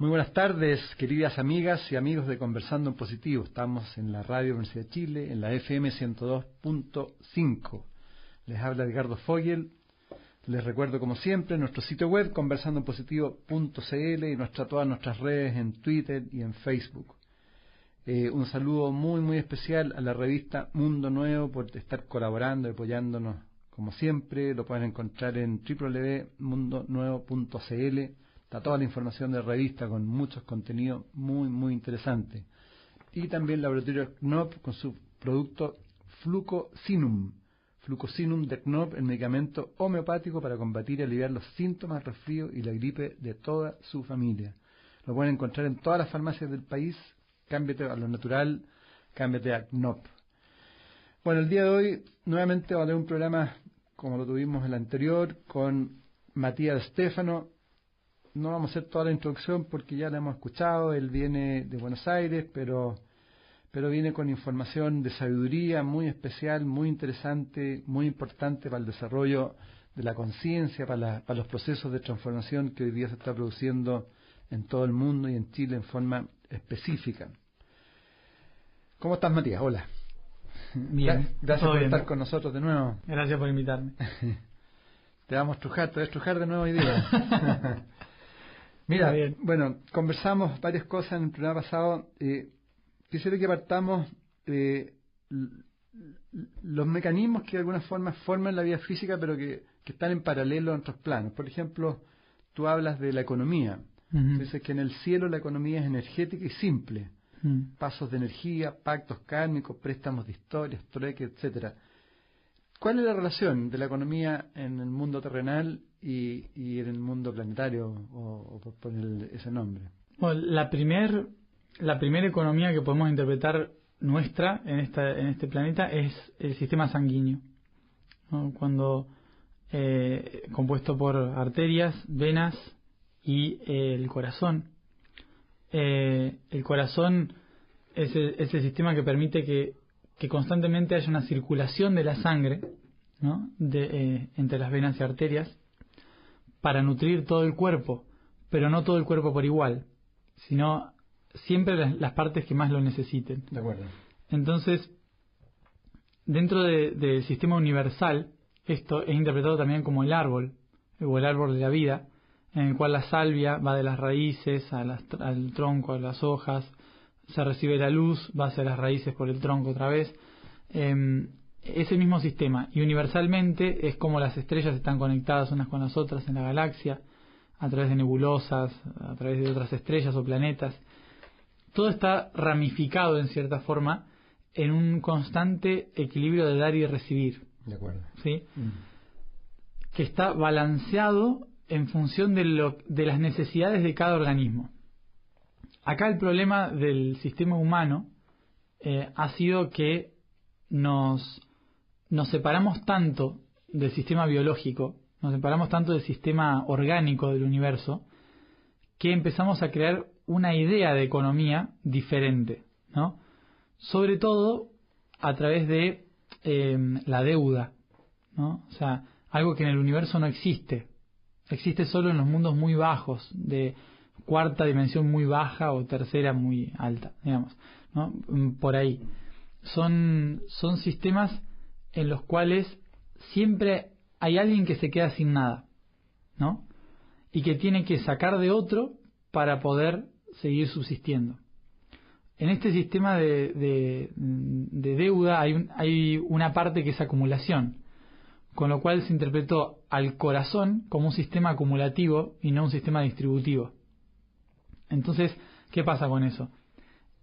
Muy buenas tardes, queridas amigas y amigos de Conversando en Positivo. Estamos en la Radio Universidad de Chile, en la FM 102.5. Les habla Edgardo Fogel. Les recuerdo, como siempre, nuestro sitio web, conversandoenpositivo.cl, y todas nuestras redes en Twitter y en Facebook. Un saludo muy especial a la revista Mundo Nuevo por estar colaborando y apoyándonos como siempre. Lo pueden encontrar en www.mundonuevo.cl. Está toda la información de la revista con muchos contenidos muy interesantes. Y también Laboratorio KNOP con su producto Flucosinum. Flucosinum de KNOP, el medicamento homeopático para combatir y aliviar los síntomas de resfrío y la gripe de toda su familia. Lo pueden encontrar en todas las farmacias del país. Cámbiate a lo natural, cámbiate a KNOP. Bueno, el día de hoy nuevamente va a tener un programa como lo tuvimos el anterior con Matías Stefano. No vamos a hacer toda la introducción porque ya la hemos escuchado. Él viene de Buenos Aires, pero viene con información de sabiduría muy especial, muy interesante, muy importante para el desarrollo de la conciencia, para los procesos de transformación que hoy día se está produciendo en todo el mundo y en Chile en forma específica. ¿Cómo estás, Matías? Hola. Bien. Gracias por estar con nosotros de nuevo. Gracias por invitarme. Te vamos a estrujar, te voy a estrujar de nuevo hoy día. Mira, bueno, conversamos varias cosas en el programa pasado. Quisiera que partamos los mecanismos que de alguna forma forman la vida física, pero que están en paralelo en otros planos. Por ejemplo, tú hablas de la economía. Dices que en el cielo la economía es energética y simple. Pasos de energía, pactos kármicos, préstamos de historias, trueque, etcétera. ¿Cuál es la relación de la economía en el mundo terrenal y en el mundo planetario, o por poner ese nombre? Bueno, la primera economía que podemos interpretar nuestra en este planeta es el sistema sanguíneo, ¿no? Cuando compuesto por arterias, venas y el corazón. El corazón es el sistema que permite que constantemente haya una circulación de la sangre, ¿no? Entre las venas y arterias para nutrir todo el cuerpo, pero no todo el cuerpo por igual, sino siempre las partes que más lo necesiten. De acuerdo. Entonces, dentro del sistema universal, esto es interpretado también como el árbol, o el árbol de la vida, en el cual la salvia va de las raíces al tronco, a las hojas, se recibe la luz, va hacia las raíces por el tronco otra vez. Ese mismo sistema, y universalmente es como las estrellas están conectadas unas con las otras en la galaxia, a través de nebulosas, a través de otras estrellas o planetas. Todo está ramificado en cierta forma en un constante equilibrio de dar y recibir. De acuerdo. ¿Sí? Que está balanceado en función de las necesidades de cada organismo. Acá el problema del sistema humano ha sido que nos separamos tanto del sistema biológico, nos separamos tanto del sistema orgánico del universo, que empezamos a crear una idea de economía diferente, ¿no? Sobre todo a través de la deuda, ¿no? O sea, algo que en el universo no existe. Existe solo en los mundos muy bajos, de cuarta dimensión muy baja o tercera muy alta, digamos, ¿no? Por ahí. Son sistemas en los cuales siempre hay alguien que se queda sin nada, ¿no? Y que tiene que sacar de otro para poder seguir subsistiendo. En este sistema de deuda hay una parte que es acumulación, con lo cual se interpretó al corazón como un sistema acumulativo y no un sistema distributivo. Entonces, ¿qué pasa con eso?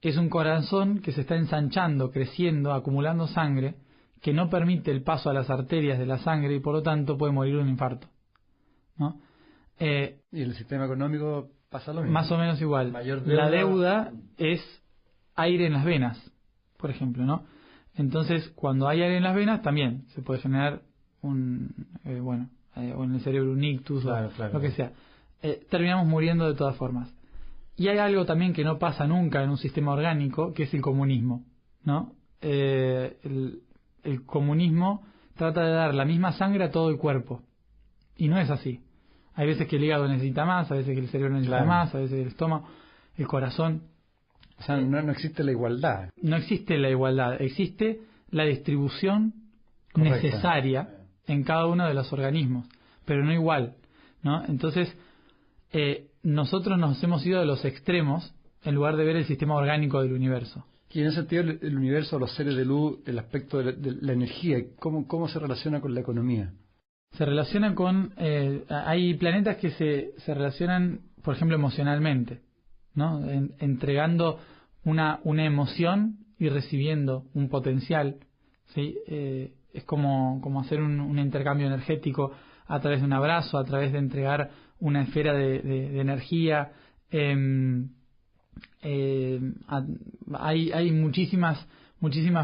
Es un corazón que se está ensanchando, creciendo, acumulando sangre, que no permite el paso a las arterias de la sangre y por lo tanto puede morir de un infarto, ¿no? Y el sistema económico pasa lo mismo. Más o menos igual. La deuda es aire en las venas, por ejemplo, ¿no? Entonces, cuando hay aire en las venas, también se puede generar o en el cerebro un ictus, claro, lo que sea. Terminamos muriendo de todas formas. Y hay algo también que no pasa nunca en un sistema orgánico, que es el comunismo, ¿no? El comunismo trata de dar la misma sangre a todo el cuerpo. Y no es así. Hay veces que el hígado necesita más, a veces que el cerebro necesita más, a veces el estómago, el corazón. O sea, no existe la igualdad. No existe la igualdad, existe la distribución necesaria en cada uno de los organismos, pero no igual, ¿no? Entonces, nosotros nos hemos ido de los extremos en lugar de ver el sistema orgánico del universo. Y en ese sentido, el universo, los seres de luz, el aspecto de la energía, ¿cómo se relaciona con la economía? Se relaciona con... hay planetas que se relacionan, por ejemplo, emocionalmente, ¿no? Entregando una emoción y recibiendo un potencial, ¿sí? Es como hacer un intercambio energético a través de un abrazo, a través de entregar una esfera de energía. Hay muchísimas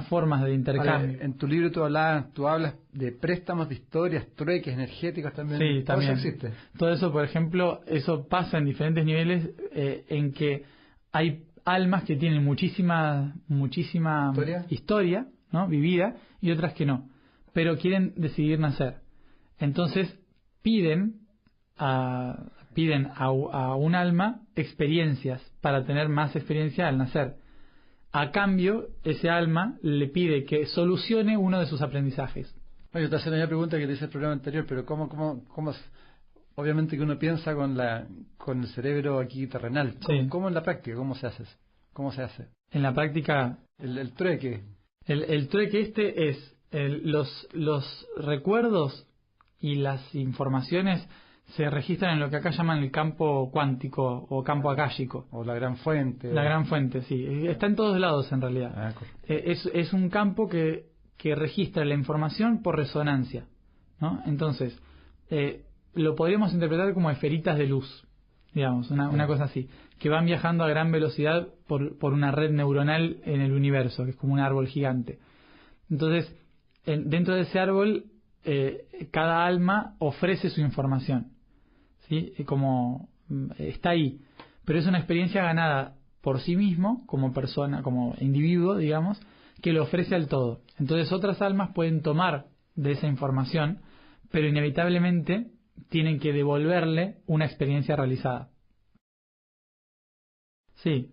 formas de intercambio. Ahora, en tu libro tú hablas de préstamos de historias, trueques energéticos también. Sí, también. ¿Todo eso existe? Todo eso, por ejemplo, eso pasa en diferentes niveles en que hay almas que tienen muchísima historia, ¿no? Vivida, y otras que no, pero quieren decidir nacer. Entonces piden a un alma experiencias para tener más experiencia al nacer. A cambio, ese alma le pide que solucione uno de sus aprendizajes. Oye, te hacen una pregunta que te hice el programa anterior, pero ¿cómo es? Obviamente que uno piensa con el cerebro aquí terrenal. ¿Cómo en la práctica? ¿Cómo se hace? En la práctica, el trueque. El trueque es los recuerdos y las informaciones se registran en lo que acá llaman el campo cuántico o campo akáshico. O la gran fuente. La gran fuente, sí. Está en todos lados en realidad. Es un campo que registra la información por resonancia, ¿no? Entonces, lo podríamos interpretar como esferitas de luz, digamos, una cosa así, que van viajando a gran velocidad por una red neuronal en el universo, que es como un árbol gigante. Entonces, dentro de ese árbol, cada alma ofrece su información, ¿sí? Como está ahí, pero es una experiencia ganada por sí mismo, como persona, como individuo, digamos, que lo ofrece al todo. Entonces otras almas pueden tomar de esa información, pero inevitablemente tienen que devolverle una experiencia realizada. Sí.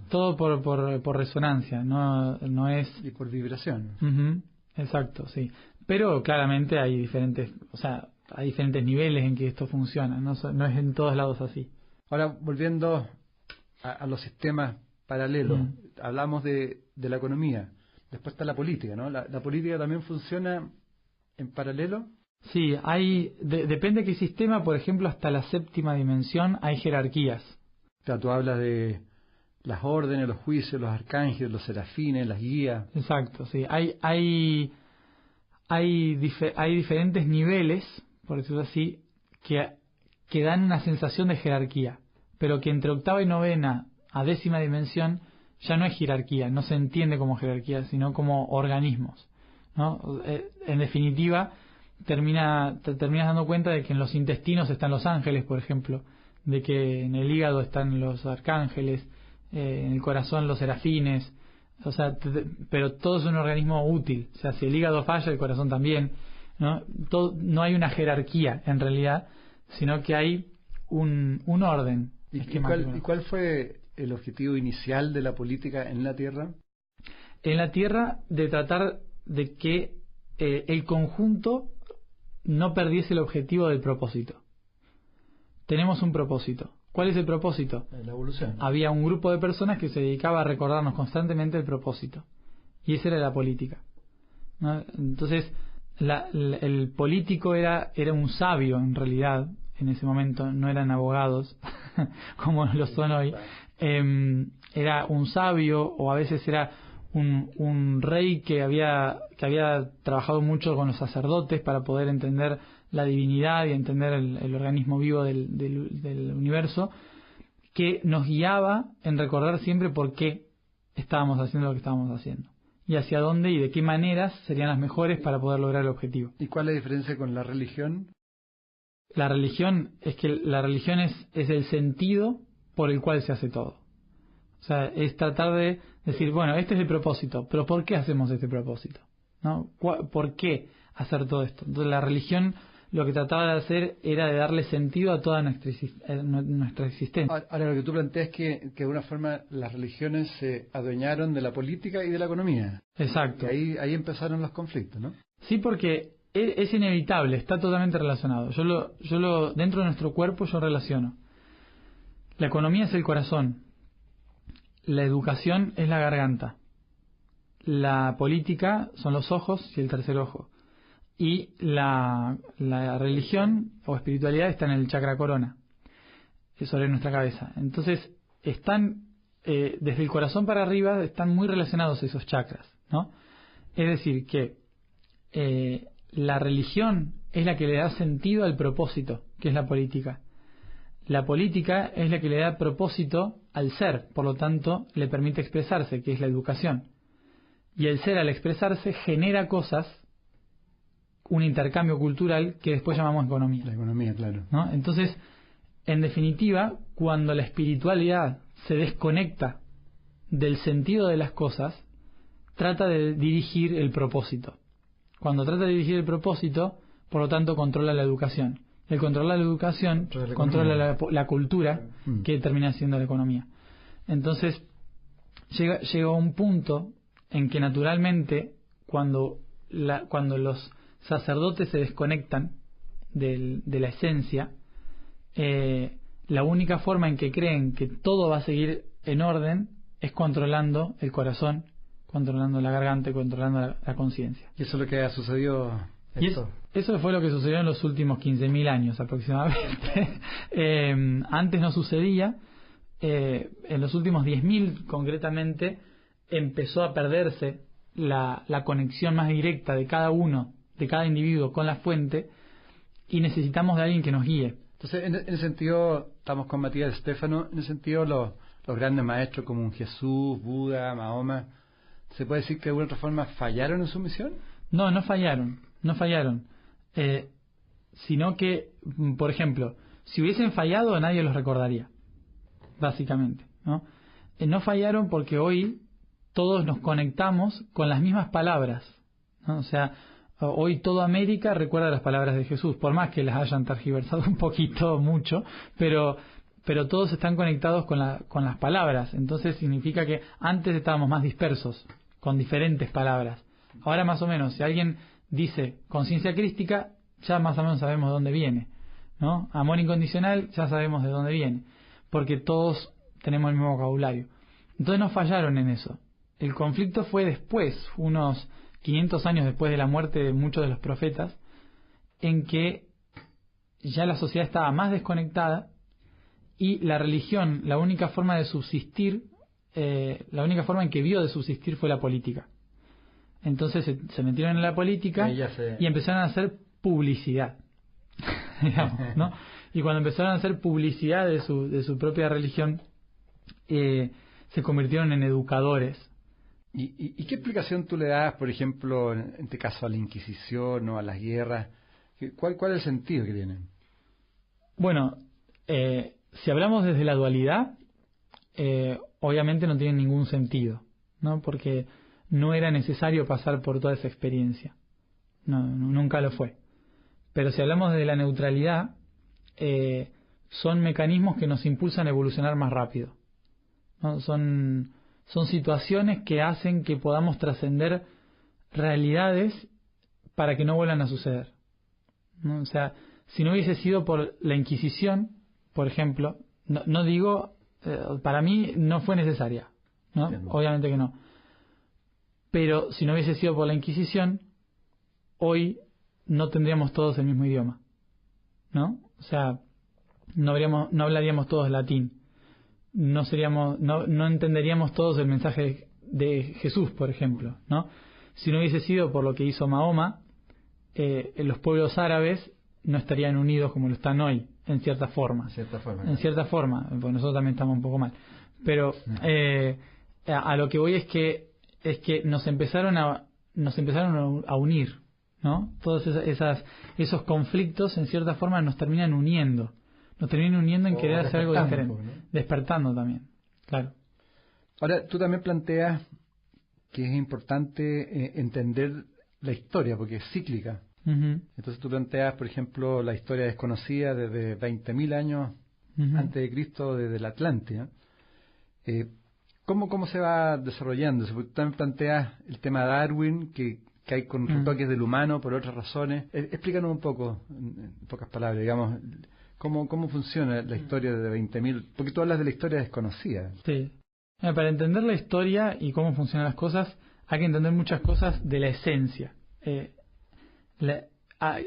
Todo por resonancia, no es... Y por vibración. Exacto, sí. Pero claramente hay diferentes niveles en que esto funciona, no es en todos lados así. Ahora, volviendo a los sistemas paralelos, hablamos de la economía, después está la política, ¿no? ¿La política también funciona en paralelo? Sí, depende de qué sistema, por ejemplo, hasta la séptima dimensión hay jerarquías. O sea, tú hablas de las órdenes, los juicios, los arcángeles, los serafines, las guías. Exacto, sí. Hay diferentes niveles, por decirlo así, que dan una sensación de jerarquía, pero que entre octava y novena a décima dimensión ya no es jerarquía, no se entiende como jerarquía, sino como organismos, ¿no? En definitiva, te terminas dando cuenta de que en los intestinos están los ángeles, por ejemplo, de que en el hígado están los arcángeles, en el corazón los serafines, o sea, pero todo es un organismo útil. O sea, si el hígado falla, el corazón también, ¿no? No hay una jerarquía en realidad, sino que hay un orden. ¿Y cuál fue el objetivo inicial de la política en la Tierra? En la Tierra, de tratar de que el conjunto no perdiese el objetivo del propósito. Tenemos un propósito. ¿Cuál es el propósito? La evolución. Había un grupo de personas que se dedicaba a recordarnos constantemente el propósito. Y esa era la política, ¿no? Entonces, el político era un sabio, en realidad, en ese momento. No eran abogados, como lo son hoy. Era un sabio, o a veces era un rey que había trabajado mucho con los sacerdotes para poder entender la divinidad y entender el organismo vivo del universo, que nos guiaba en recordar siempre por qué estábamos haciendo lo que estábamos haciendo y hacia dónde y de qué maneras serían las mejores para poder lograr el objetivo. ¿Y cuál es la diferencia con la religión? La religión es el sentido por el cual se hace todo. O sea, es tratar de decir, bueno, este es el propósito, pero ¿por qué hacemos este propósito? ¿No? ¿Por qué hacer todo esto? Entonces la religión lo que trataba de hacer era de darle sentido a toda nuestra existencia. Ahora, lo que tú planteas es que de alguna forma las religiones se adueñaron de la política y de la economía. Exacto. Y ahí empezaron los conflictos, ¿no? Sí, porque es inevitable, está totalmente relacionado. Dentro de nuestro cuerpo yo relaciono. La economía es el corazón, la educación es la garganta, la política son los ojos y el tercer ojo, y la religión o espiritualidad está en el chakra corona, sobre nuestra cabeza. Entonces, están desde el corazón para arriba, están muy relacionados esos chakras, ¿no? Es decir, que la religión es la que le da sentido al propósito, que es la política. La política es la que le da propósito al ser, por lo tanto, le permite expresarse, que es la educación. Y el ser, al expresarse, genera cosas, un intercambio cultural que después llamamos economía. La economía, claro. ¿No? Entonces, en definitiva, cuando la espiritualidad se desconecta del sentido de las cosas, trata de dirigir el propósito. Cuando trata de dirigir el propósito, por lo tanto, controla la educación. El controlar la educación controla la cultura, que termina siendo la economía. Entonces, llega un punto en que naturalmente, cuando los sacerdotes se desconectan de la esencia, la única forma en que creen que todo va a seguir en orden es controlando el corazón, controlando la garganta y controlando la conciencia. Y eso es lo que ha sucedido. Eso fue lo que sucedió en los últimos 15.000 años aproximadamente. Antes no sucedía. En los últimos 10.000 concretamente empezó a perderse la conexión más directa de cada uno, de cada individuo con la fuente, y necesitamos de alguien que nos guíe. Entonces, en ese sentido, estamos con Matías Stefano, en ese sentido los grandes maestros como un Jesús, Buda, Mahoma, ¿se puede decir que de alguna otra forma fallaron en su misión? No fallaron. Sino que, por ejemplo, si hubiesen fallado nadie los recordaría, básicamente, ¿no? No fallaron porque hoy todos nos conectamos con las mismas palabras, ¿no? O sea, hoy toda América recuerda las palabras de Jesús, por más que las hayan tergiversado un poquito, mucho, pero todos están conectados con las palabras. Entonces significa que antes estábamos más dispersos, con diferentes palabras. Ahora más o menos, si alguien dice conciencia crística, ya más o menos sabemos de dónde viene, ¿no? Amor incondicional, ya sabemos de dónde viene, porque todos tenemos el mismo vocabulario. Entonces no fallaron en eso. El conflicto fue después, unos 500 años después de la muerte de muchos de los profetas, en que ya la sociedad estaba más desconectada y la religión, la única forma de subsistir, la única forma en que vio de subsistir fue la política. Entonces se metieron en la política y empezaron a hacer publicidad, digamos, ¿no? Y cuando empezaron a hacer publicidad de su propia religión, se convirtieron en educadores. ¿Y qué explicación tú le das, por ejemplo, en este caso a la Inquisición o a las guerras? ¿Cuál es el sentido que tienen? Bueno, si hablamos desde la dualidad, obviamente no tiene ningún sentido, ¿no? Porque no era necesario pasar por toda esa experiencia. Nunca lo fue. Pero si hablamos de la neutralidad, son mecanismos que nos impulsan a evolucionar más rápido, ¿no? Son situaciones que hacen que podamos trascender realidades para que no vuelvan a suceder, ¿no? O sea, si no hubiese sido por la Inquisición, por ejemplo, no digo, para mí no fue necesaria, ¿no? Obviamente que no. Pero si no hubiese sido por la Inquisición, hoy no tendríamos todos el mismo idioma, ¿no? O sea, no hablaríamos todos latín, no entenderíamos todos el mensaje de Jesús, por ejemplo, ¿no? Si no hubiese sido por lo que hizo Mahoma, los pueblos árabes no estarían unidos como lo están hoy, en cierta forma. En cierta forma, porque nosotros también estamos un poco mal. Pero a lo que voy es que nos empezaron a unir, ¿no? Todos esos conflictos en cierta forma nos terminan uniendo en querer hacer algo diferente, ¿no? Despertando también, claro. Ahora, tú también planteas que es importante entender la historia, porque es cíclica. Ujú. Entonces tú planteas, por ejemplo, la historia desconocida desde 20.000 años Ujú. antes de Cristo, desde la Atlántida. ¿Cómo se va desarrollando? Porque tú también planteas el tema de Darwin, que hay con retoques del humano por otras razones. Explícanos un poco, en pocas palabras, digamos, cómo funciona la historia de 20.000, porque tú hablas de la historia desconocida. Sí. Para entender la historia y cómo funcionan las cosas, hay que entender muchas cosas de la esencia.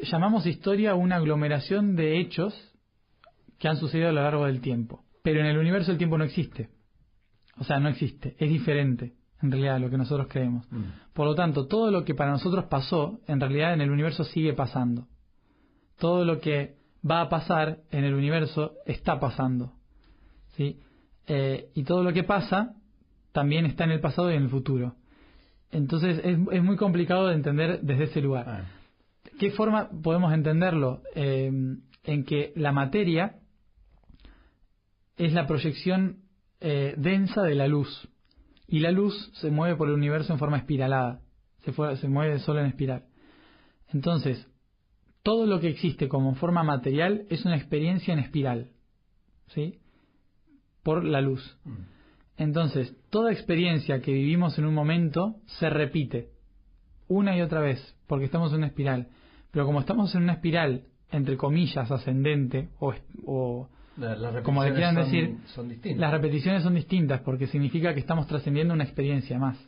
Llamamos historia una aglomeración de hechos que han sucedido a lo largo del tiempo. Pero en el universo el tiempo no existe. O sea, no existe. Es diferente, en realidad, a lo que nosotros creemos. Por lo tanto, todo lo que para nosotros pasó, en realidad en el universo sigue pasando. Todo lo que va a pasar en el universo está pasando. ¿Sí? Y todo lo que pasa también está en el pasado y en el futuro. Entonces es muy complicado de entender desde ese lugar. ¿Qué forma podemos entenderlo? En que la materia es la proyección densa de la luz, y la luz se mueve por el universo en forma espiralada, se mueve solo en espiral. Entonces, todo lo que existe como forma material es una experiencia en espiral, ¿sí? Por la luz. Entonces, toda experiencia que vivimos en un momento se repite una y otra vez, porque estamos en una espiral. Pero como estamos en una espiral, entre comillas, ascendente, o como le quieran decir, son distintas. Las repeticiones son distintas, porque significa que estamos trascendiendo una experiencia más.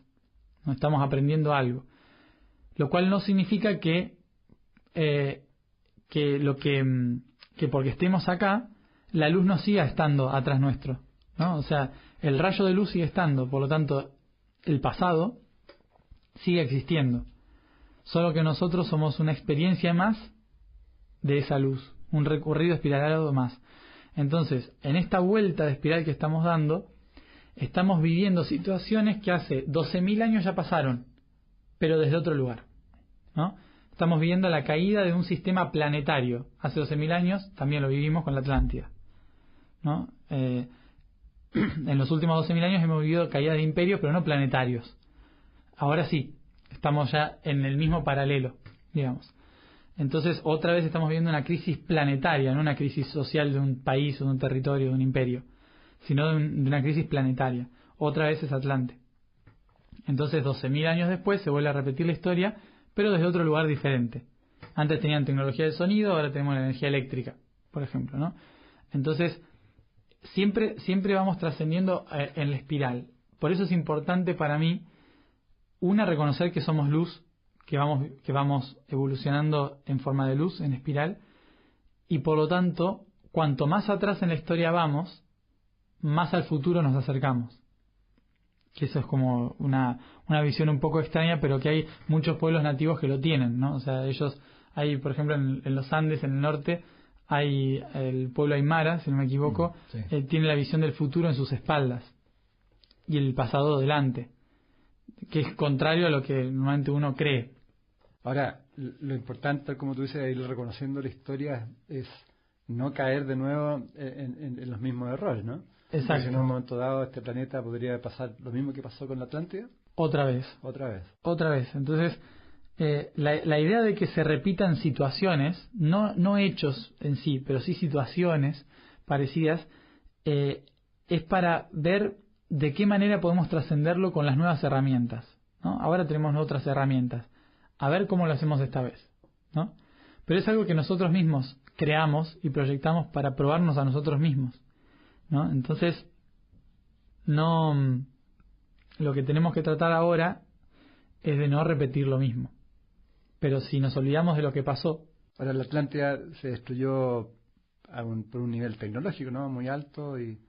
No estamos aprendiendo algo. Lo cual no significa que porque estemos acá, la luz no siga estando atrás nuestro, ¿no? O sea, el rayo de luz sigue estando, por lo tanto, el pasado sigue existiendo. Solo que nosotros somos una experiencia más de esa luz, un recorrido espiralado más. Entonces, en esta vuelta de espiral que estamos dando, estamos viviendo situaciones que hace 12.000 años ya pasaron, pero desde otro lugar, ¿no? Estamos viviendo la caída de un sistema planetario. Hace 12.000 años también lo vivimos con la Atlántida, ¿no? En los últimos 12.000 años hemos vivido caídas de imperios, pero no planetarios. Ahora sí, estamos ya en el mismo paralelo, digamos. Entonces, otra vez estamos viviendo una crisis planetaria, no una crisis social de un país o de un territorio, de un imperio, sino de una crisis planetaria. Otra vez es Atlante. Entonces, 12.000 años después se vuelve a repetir la historia, pero desde otro lugar diferente. Antes tenían tecnología de sonido, ahora tenemos la energía eléctrica, por ejemplo, ¿no? Entonces, siempre vamos trascendiendo en la espiral. Por eso es importante para mí, reconocer que somos luz, que vamos evolucionando en forma de luz, en espiral, y por lo tanto, cuanto más atrás en la historia vamos, más al futuro nos acercamos. Que eso es como una visión un poco extraña, pero que hay muchos pueblos nativos que lo tienen, ¿no? O sea, hay, por ejemplo, en los Andes, en el norte, hay el pueblo Aymara, si no me equivoco, sí. Tiene la visión del futuro en sus espaldas y el pasado delante, que es contrario a lo que normalmente uno cree. Ahora, lo importante, tal como tú dices, ir reconociendo la historia, es no caer de nuevo en los mismos errores, ¿no? Exacto. Porque si en un momento dado este planeta podría pasar lo mismo que pasó con la Atlántida. Otra vez. Entonces, la idea de que se repitan situaciones, no hechos en sí, pero sí situaciones parecidas, es para ver de qué manera podemos trascenderlo con las nuevas herramientas, ¿no? Ahora tenemos otras herramientas. A ver cómo lo hacemos esta vez, ¿no? Pero es algo que nosotros mismos creamos y proyectamos para probarnos a nosotros mismos, ¿no? Entonces, lo que tenemos que tratar ahora es de no repetir lo mismo. Pero si nos olvidamos de lo que pasó. Ahora, la Atlántida se destruyó por un nivel tecnológico, ¿no? Muy alto y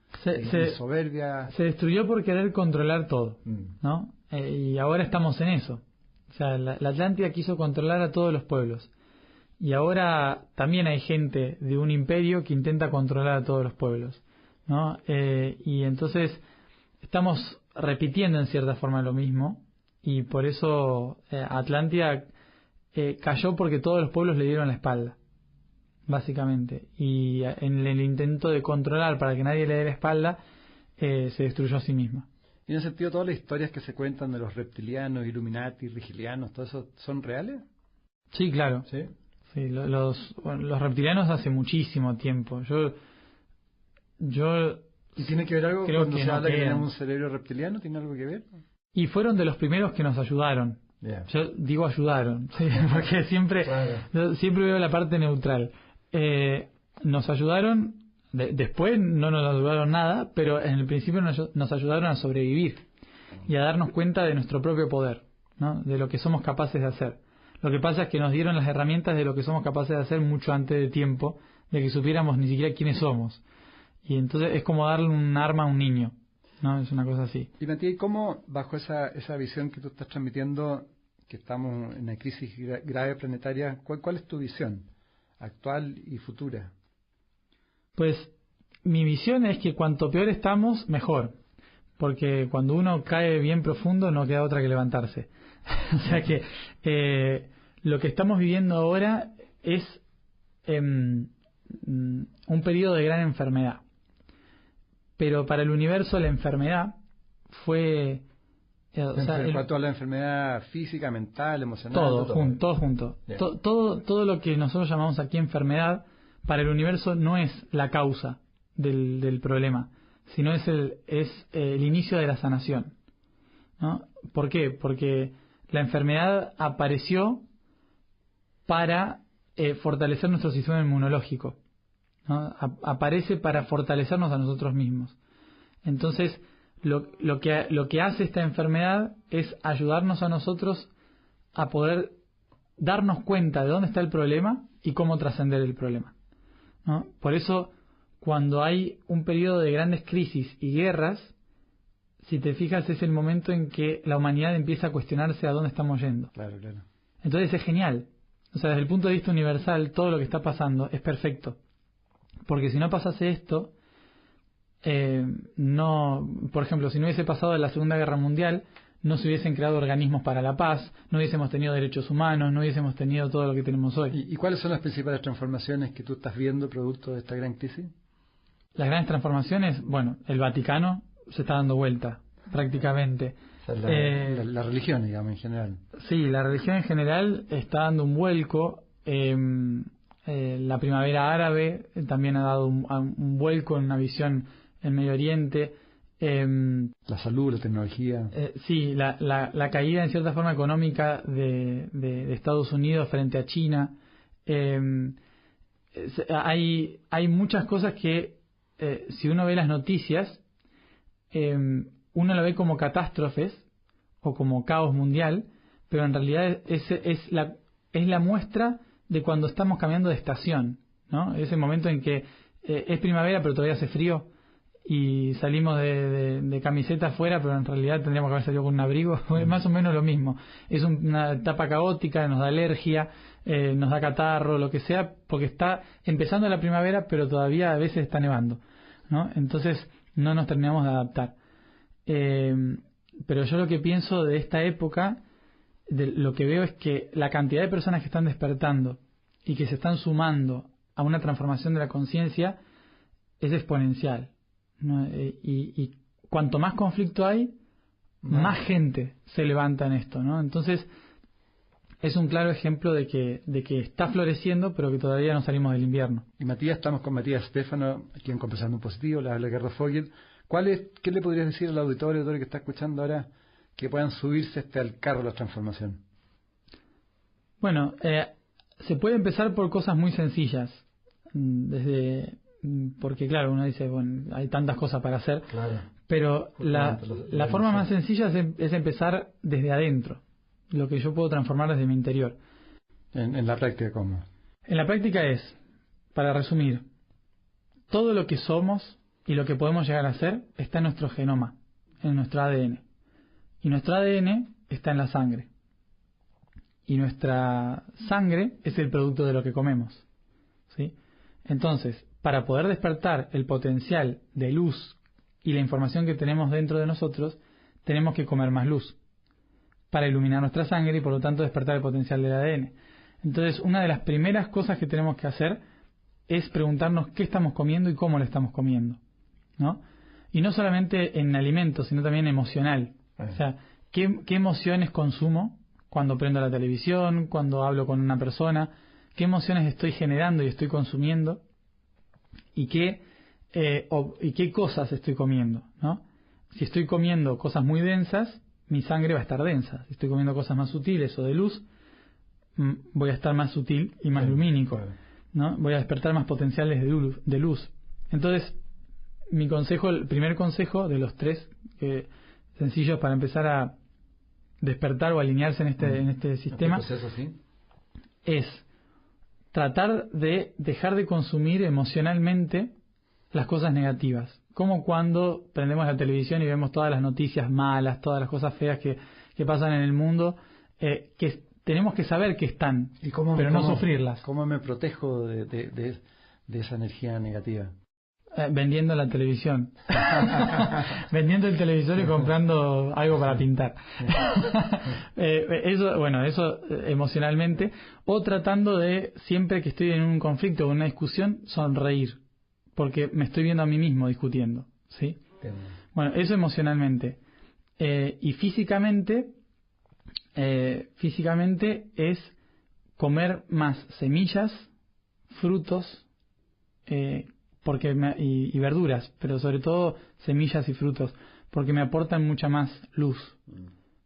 soberbia. Se destruyó por querer controlar todo, ¿no? Y ahora estamos en eso. O sea, la Atlántida quiso controlar a todos los pueblos. Y ahora también hay gente de un imperio que intenta controlar a todos los pueblos, ¿no? Y entonces estamos repitiendo en cierta forma lo mismo. Y por eso Atlántida cayó porque todos los pueblos le dieron la espalda, básicamente. Y en el intento de controlar para que nadie le dé la espalda, se destruyó a sí misma. Y en ese sentido, todas las historias que se cuentan de los reptilianos, Illuminati, Rigilianos, ¿todo eso son reales? Sí, claro. ¿Sí? Sí, los reptilianos hace muchísimo tiempo. Yo ¿Y tiene que ver algo creo cuando que se no habla que quedan. tenemos un cerebro reptiliano? ¿Tiene algo que ver? Y fueron de los primeros que nos ayudaron. Yeah. Yo digo ayudaron, ¿sí? Porque siempre, yo siempre veo la parte neutral. Nos ayudaron, después no nos ayudaron nada, pero en el principio nos ayudaron a sobrevivir y a darnos cuenta de nuestro propio poder, ¿no? De lo que somos capaces de hacer. Lo que pasa es que nos dieron las herramientas de lo que somos capaces de hacer mucho antes de tiempo, de que supiéramos ni siquiera quiénes somos. Y entonces es como darle un arma a un niño, ¿no? Es una cosa así. Y Matías, ¿cómo bajo esa visión que tú estás transmitiendo, que estamos en una crisis grave planetaria, cuál es tu visión actual y futura? Pues mi visión es que cuanto peor estamos, mejor. Porque cuando uno cae bien profundo no queda otra que levantarse. O sea que lo que estamos viviendo ahora es un periodo de gran enfermedad. Pero para el universo la enfermedad fue... toda la enfermedad física, mental, emocional... Todo junto. Yeah. Todo lo que nosotros llamamos aquí enfermedad, para el universo no es la causa del problema, sino es el inicio de la sanación, ¿no? ¿Por qué? Porque la enfermedad apareció para fortalecer nuestro sistema inmunológico, ¿no? Aparece para fortalecernos a nosotros mismos. Entonces, lo que hace esta enfermedad es ayudarnos a nosotros a poder darnos cuenta de dónde está el problema y cómo trascender el problema, ¿no? Por eso, cuando hay un periodo de grandes crisis y guerras, si te fijas, es el momento en que la humanidad empieza a cuestionarse a dónde estamos yendo. Claro. Entonces es genial. O sea, desde el punto de vista universal, todo lo que está pasando es perfecto. Porque si no pasase esto, por ejemplo, si no hubiese pasado la Segunda Guerra Mundial, no se hubiesen creado organismos para la paz, no hubiésemos tenido derechos humanos, no hubiésemos tenido todo lo que tenemos hoy. ¿Y cuáles son las principales transformaciones que tú estás viendo producto de esta gran crisis? Las grandes transformaciones, bueno, el Vaticano se está dando vuelta, prácticamente. O sea, la religión, digamos, en general. Sí, la religión en general está dando un vuelco. La primavera árabe también ha dado un vuelco en una visión en Medio Oriente. La salud, la tecnología. Sí, la caída en cierta forma económica de Estados Unidos frente a China. Hay muchas cosas que, si uno ve las noticias, uno lo ve como catástrofes o como caos mundial, pero en realidad es la muestra de cuando estamos cambiando de estación, ¿no? Ese momento en que es primavera pero todavía hace frío y salimos de camiseta afuera, pero en realidad tendríamos que haber salido con un abrigo. Es más o menos lo mismo. Es una etapa caótica, nos da alergia, nos da catarro, lo que sea, porque está empezando la primavera, pero todavía a veces está nevando, ¿no? Entonces no nos terminamos de adaptar. Pero yo lo que pienso de esta época, lo que veo es que la cantidad de personas que están despertando y que se están sumando a una transformación de la conciencia es exponencial, ¿no? Y cuanto más conflicto hay, más gente se levanta en esto, ¿no? Entonces es un claro ejemplo de que está floreciendo, pero que todavía no salimos del invierno. Y Matías, estamos con Matías Stefano, aquí en Conversando en Positivo, la habla Gerardo Fogel. ¿Qué le podrías decir al auditorio que está escuchando ahora que puedan subirse al carro de la transformación? Bueno, se puede empezar por cosas muy sencillas, porque claro, uno dice, bueno, hay tantas cosas para hacer, claro, pero la forma más sencilla es empezar desde adentro, lo que yo puedo transformar desde mi interior. En la práctica, ¿cómo? En la práctica es, para resumir, todo lo que somos y lo que podemos llegar a ser está en nuestro genoma, en nuestro ADN. Y nuestro ADN está en la sangre. Y nuestra sangre es el producto de lo que comemos, ¿sí? Entonces, para poder despertar el potencial de luz y la información que tenemos dentro de nosotros, tenemos que comer más luz para iluminar nuestra sangre y por lo tanto despertar el potencial del ADN. Entonces, una de las primeras cosas que tenemos que hacer es preguntarnos qué estamos comiendo y cómo lo estamos comiendo, ¿no? Y no solamente en alimentos, sino también emocional. O sea, ¿qué emociones consumo cuando prendo la televisión, cuando hablo con una persona, qué emociones estoy generando y estoy consumiendo y qué cosas estoy comiendo, ¿no? Si estoy comiendo cosas muy densas, mi sangre va a estar densa. Si estoy comiendo cosas más sutiles o de luz, voy a estar más sutil y más lumínico, ¿no? Voy a despertar más potenciales de luz. Entonces, mi consejo, el primer consejo de los 3 sencillos para empezar a despertar o alinearse en este sistema, proceso, ¿sí? Es tratar de dejar de consumir emocionalmente las cosas negativas. Como cuando prendemos la televisión y vemos todas las noticias malas, todas las cosas feas que pasan en el mundo, que tenemos que saber que están, pero no sufrirlas. ¿Cómo me protejo de esa energía negativa? Vendiendo la televisión. Vendiendo el televisor y comprando algo para pintar. Eso emocionalmente. O tratando de, siempre que estoy en un conflicto o en una discusión, sonreír. Porque me estoy viendo a mí mismo discutiendo, ¿sí? Bueno, eso emocionalmente. Y físicamente es comer más semillas, frutos, y verduras, pero sobre todo semillas y frutos, porque me aportan mucha más luz,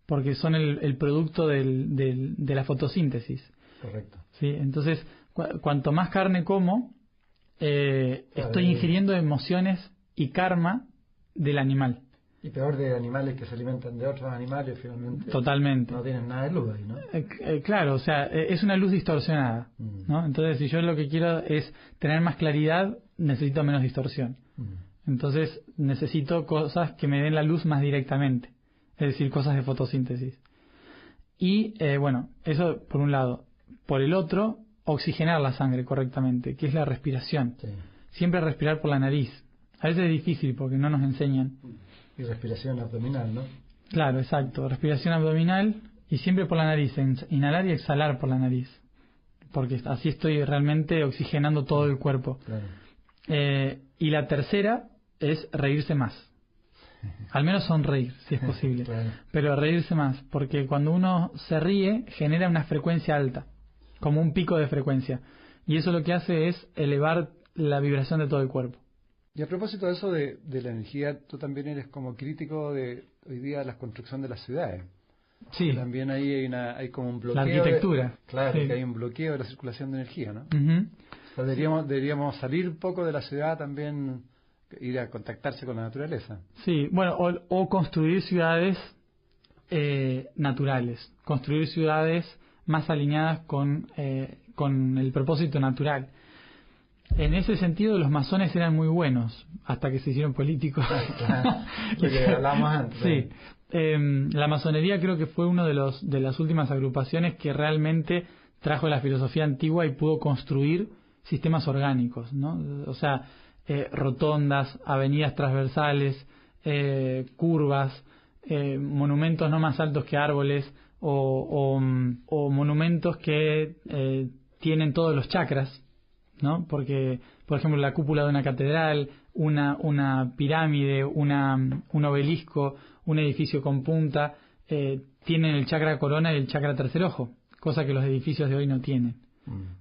porque son el producto de la fotosíntesis. Correcto. ¿Sí? Entonces, cuanto más carne como, estoy ingiriendo emociones y karma del animal. Y peor de animales que se alimentan de otros animales, finalmente. Totalmente. No tienen nada de luz ahí, ¿no? Claro, o sea, es una luz distorsionada, ¿no? Entonces, si yo lo que quiero es tener más claridad, necesito menos distorsión. Entonces, necesito cosas que me den la luz más directamente, es decir, cosas de fotosíntesis. Y, eso por un lado. Por el otro, oxigenar la sangre correctamente, que es la respiración. Sí. Siempre respirar por la nariz. A veces es difícil porque no nos enseñan. Y respiración abdominal, ¿no? Claro, exacto. Respiración abdominal y siempre por la nariz. Inhalar y exhalar por la nariz. Porque así estoy realmente oxigenando todo el cuerpo. Claro. Y la tercera es reírse más. Al menos sonreír, si es posible. Claro. Pero reírse más. Porque cuando uno se ríe, genera una frecuencia alta. Como un pico de frecuencia. Y eso lo que hace es elevar la vibración de todo el cuerpo. Y a propósito de eso de la energía, tú también eres como crítico de hoy día la construcción de las ciudades. Sí. También ahí hay como un bloqueo. La arquitectura. Claro, sí. Que hay un bloqueo de la circulación de energía, ¿no? Uh-huh. O sea, deberíamos salir un poco de la ciudad también, ir a contactarse con la naturaleza. Sí, bueno, o construir ciudades naturales, construir ciudades más alineadas con el propósito natural. En ese sentido, los masones eran muy buenos hasta que se hicieron políticos. Lo que hablamos antes. Sí. La masonería creo que fue uno de las últimas agrupaciones que realmente trajo la filosofía antigua y pudo construir sistemas orgánicos, ¿no? O sea, rotondas, avenidas transversales, curvas, monumentos no más altos que árboles o monumentos que tienen todos los chakras, ¿no? Porque, por ejemplo, la cúpula de una catedral, una pirámide, un obelisco, un edificio con punta, tienen el chakra corona y el chakra tercer ojo, cosa que los edificios de hoy no tienen,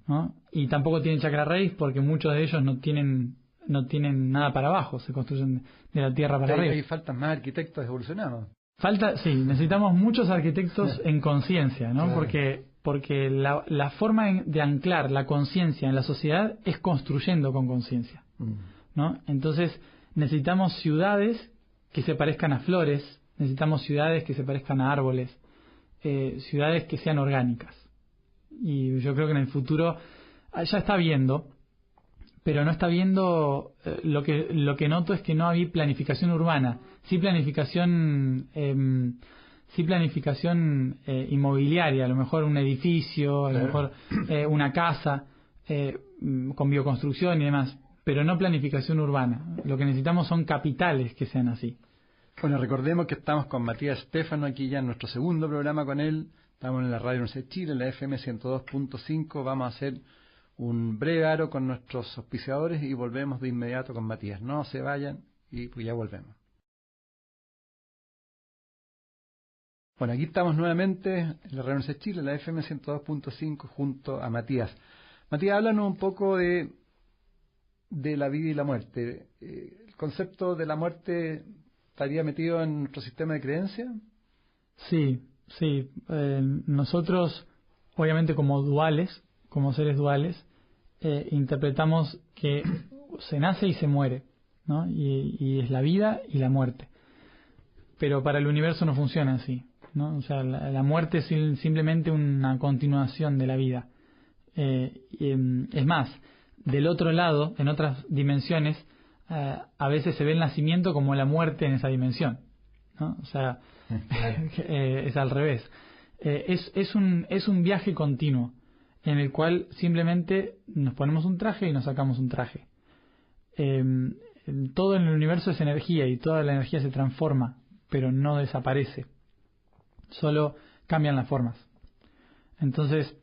¿no? Y tampoco tienen chakra raíz porque muchos de ellos no tienen nada para abajo, se construyen de la tierra para arriba. Hay faltan más arquitectos evolucionados. Sí, necesitamos muchos arquitectos en conciencia, ¿no? Claro. Porque la forma de anclar la conciencia en la sociedad es construyendo con conciencia, ¿no? Entonces necesitamos ciudades que se parezcan a flores, necesitamos ciudades que se parezcan a árboles, ciudades que sean orgánicas. Y yo creo que en el futuro ya está viendo, pero no está viendo, lo que noto es que no hay planificación urbana, sí planificación inmobiliaria, a lo mejor un edificio, a lo mejor una casa con bioconstrucción y demás, pero no planificación urbana. Lo que necesitamos son capitales que sean así. Bueno, recordemos que estamos con Matías Stefano aquí ya en nuestro segundo programa con él. Estamos en la Radio Universidad de Chile, en la FM 102.5. Vamos a hacer un breve aro con nuestros auspiciadores y volvemos de inmediato con Matías. No se vayan y pues ya volvemos. Bueno, aquí estamos nuevamente en la Radio Universidad de Chile, en la FM 102.5, junto a Matías. Matías, háblanos un poco de la vida y la muerte. ¿El concepto de la muerte estaría metido en nuestro sistema de creencias? Sí. Nosotros, obviamente como seres duales, interpretamos que se nace y se muere, ¿no? Y es la vida y la muerte. Pero para el universo no funciona así, ¿no? O sea, la muerte es simplemente una continuación de la vida. Es más, del otro lado, en otras dimensiones, a veces se ve el nacimiento como la muerte en esa dimensión, ¿no? O sea, es al revés. Es un viaje continuo en el cual simplemente nos ponemos un traje y nos sacamos un traje. Todo en el universo es energía y toda la energía se transforma, pero no desaparece. Solo cambian las formas. Entonces,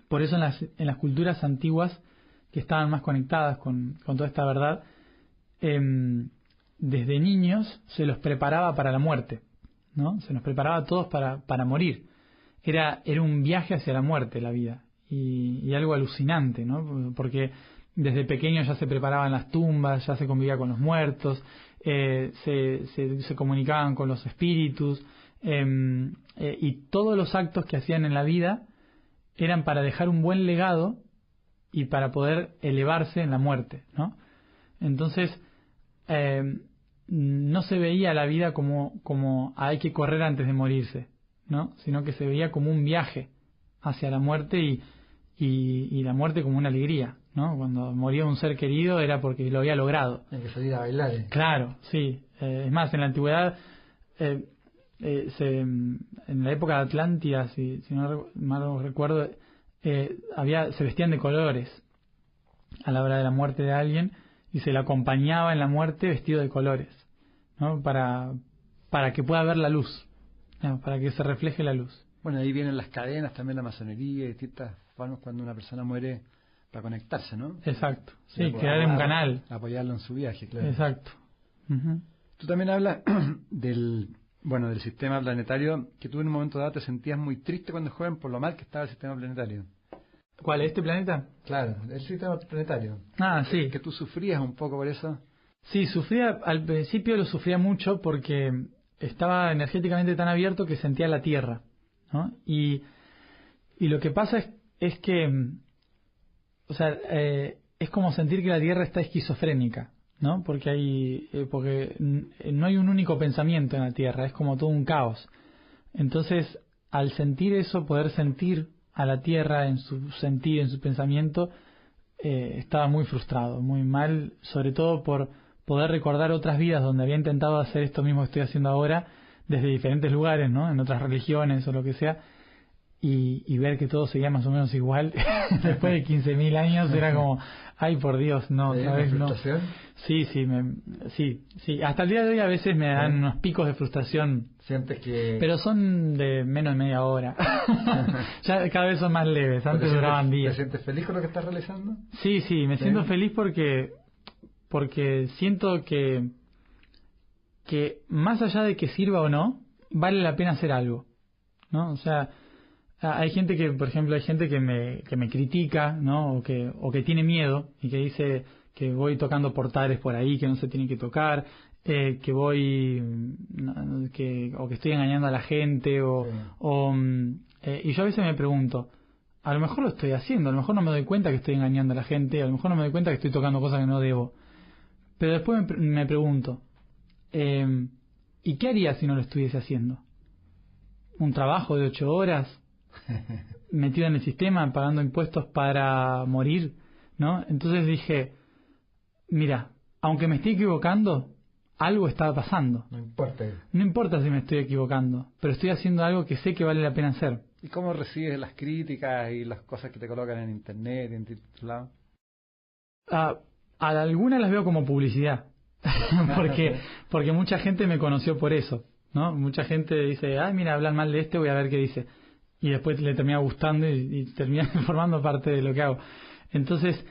por eso en las culturas antiguas que estaban más conectadas con toda esta verdad, desde niños se los preparaba para la muerte, ¿no? Se nos preparaba a todos para morir. Era un viaje hacia la muerte la vida, y algo alucinante, ¿no? Porque desde pequeños ya se preparaban las tumbas, ya se convivía con los muertos, se comunicaban con los espíritus, y todos los actos que hacían en la vida eran para dejar un buen legado y para poder elevarse en la muerte, ¿no? Entonces, no se veía la vida como hay que correr antes de morirse, ¿no? Sino que se veía como un viaje hacia la muerte y la muerte como una alegría, ¿no? Cuando moría un ser querido era porque lo había logrado. Hay que salir a bailar. Claro, sí. Es más, en la antigüedad, en la época de Atlántida, si no mal recuerdo, se vestían de colores a la hora de la muerte de alguien y se le acompañaba en la muerte vestido de colores, ¿no? Para que pueda ver la luz, ¿no? Para que se refleje la luz. Bueno, ahí vienen las cadenas, también la masonería y distintas formas cuando una persona muere para conectarse, ¿no? Exacto, sí, crear un canal. Apoyarlo en su viaje, claro. Exacto. Uh-huh. Tú también hablas del sistema planetario, que tú en un momento dado te sentías muy triste cuando joven por lo mal que estaba el sistema planetario. ¿Cuál? ¿Este planeta? Claro, el sistema planetario. Ah, sí. Que tú sufrías un poco por eso. Sí, al principio lo sufría mucho porque estaba energéticamente tan abierto que sentía la Tierra, ¿no? Y lo que pasa es que, o sea, es como sentir que la Tierra está esquizofrénica, ¿no? Porque no hay un único pensamiento en la Tierra, es como todo un caos. Entonces, al sentir eso, poder sentir a la Tierra en su sentido, en su pensamiento, estaba muy frustrado, muy mal, sobre todo por poder recordar otras vidas donde había intentado hacer esto mismo que estoy haciendo ahora, desde diferentes lugares, ¿no? En otras religiones o lo que sea, y ver que todo seguía más o menos igual. Después de 15.000 años era como, ay, por Dios, no, otra vez no. Sí, hasta el día de hoy a veces me dan unos picos de frustración. ¿Sientes que...? Pero son de menos de media hora. Ya cada vez son más leves, antes duraban días. ¿Te sientes feliz con lo que estás realizando? Sí, me siento feliz porque siento que más allá de que sirva o no, vale la pena hacer algo, ¿no? O sea, hay gente que, por ejemplo, que me critica, ¿no? O que tiene miedo y que dice que voy tocando portales por ahí que no se tienen que tocar, que estoy engañando a la gente, y yo a veces me pregunto, a lo mejor lo estoy haciendo, a lo mejor no me doy cuenta que estoy engañando a la gente, a lo mejor no me doy cuenta que estoy tocando cosas que no debo, pero después me pregunto, ¿y qué haría si no lo estuviese haciendo? ¿Un trabajo de 8 horas? ¿Metido en el sistema, pagando impuestos para morir? ¿No? Entonces dije, mira, aunque me esté equivocando, algo está pasando. No importa si me estoy equivocando, pero estoy haciendo algo que sé que vale la pena hacer. ¿Y cómo recibes las críticas y las cosas que te colocan en internet y en distintos lados? A algunas las veo como publicidad. porque mucha gente me conoció por eso, ¿no? Mucha gente dice, mira, hablan mal de este, voy a ver qué dice. Y después le termina gustando y termina formando parte de lo que hago. Entonces,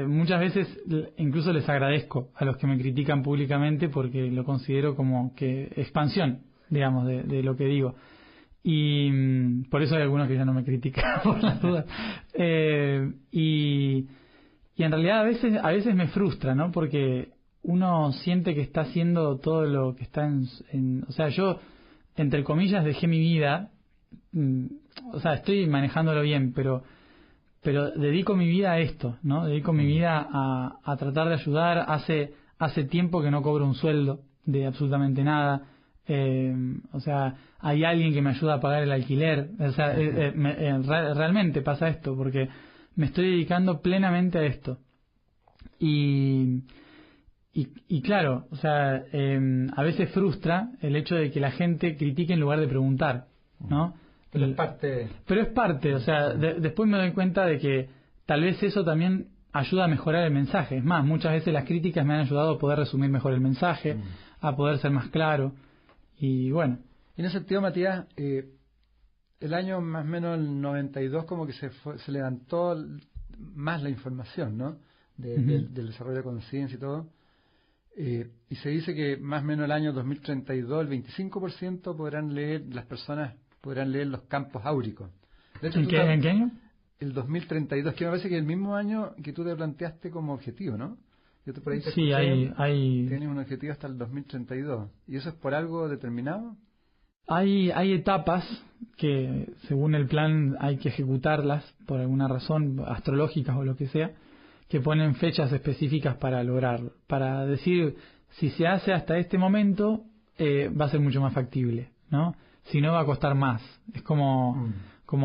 muchas veces incluso les agradezco a los que me critican públicamente porque lo considero como que expansión, digamos, de lo que digo. Y por eso hay algunos que ya no me critican por las dudas. Y en realidad a veces me frustra, ¿no? Porque uno siente que está haciendo todo lo que está o sea, yo, entre comillas, dejé mi vida, o sea, estoy manejándolo bien, pero dedico mi vida a esto, ¿no? Dedico mi vida a tratar de ayudar. Hace tiempo que no cobro un sueldo de absolutamente nada. O sea, hay alguien que me ayuda a pagar el alquiler. O sea, realmente pasa esto, porque me estoy dedicando plenamente a esto. Y claro, o sea, a veces frustra el hecho de que la gente critique en lugar de preguntar, ¿no? Pero es parte, o sea, después me doy cuenta de que tal vez eso también ayuda a mejorar el mensaje. Es más, muchas veces las críticas me han ayudado a poder resumir mejor el mensaje, a poder ser más claro. Y bueno. Y en ese sentido, Matías, el año más o menos el 92 como que se levantó más la información, ¿no? Del desarrollo de conciencia y todo. Y se dice que más o menos el año 2032 el 25% las personas podrán leer los campos áuricos. De hecho, ¿En qué año? El 2032, que me parece que es el mismo año que tú te planteaste como objetivo, ¿no? Yo por ahí sí, hay... Tienes un objetivo hasta el 2032. ¿Y eso es por algo determinado? Hay etapas que, según el plan, hay que ejecutarlas por alguna razón, astrológicas o lo que sea, que ponen fechas específicas para lograrlo. Para decir, si se hace hasta este momento, va a ser mucho más factible, ¿no? Si no, va a costar más. Es como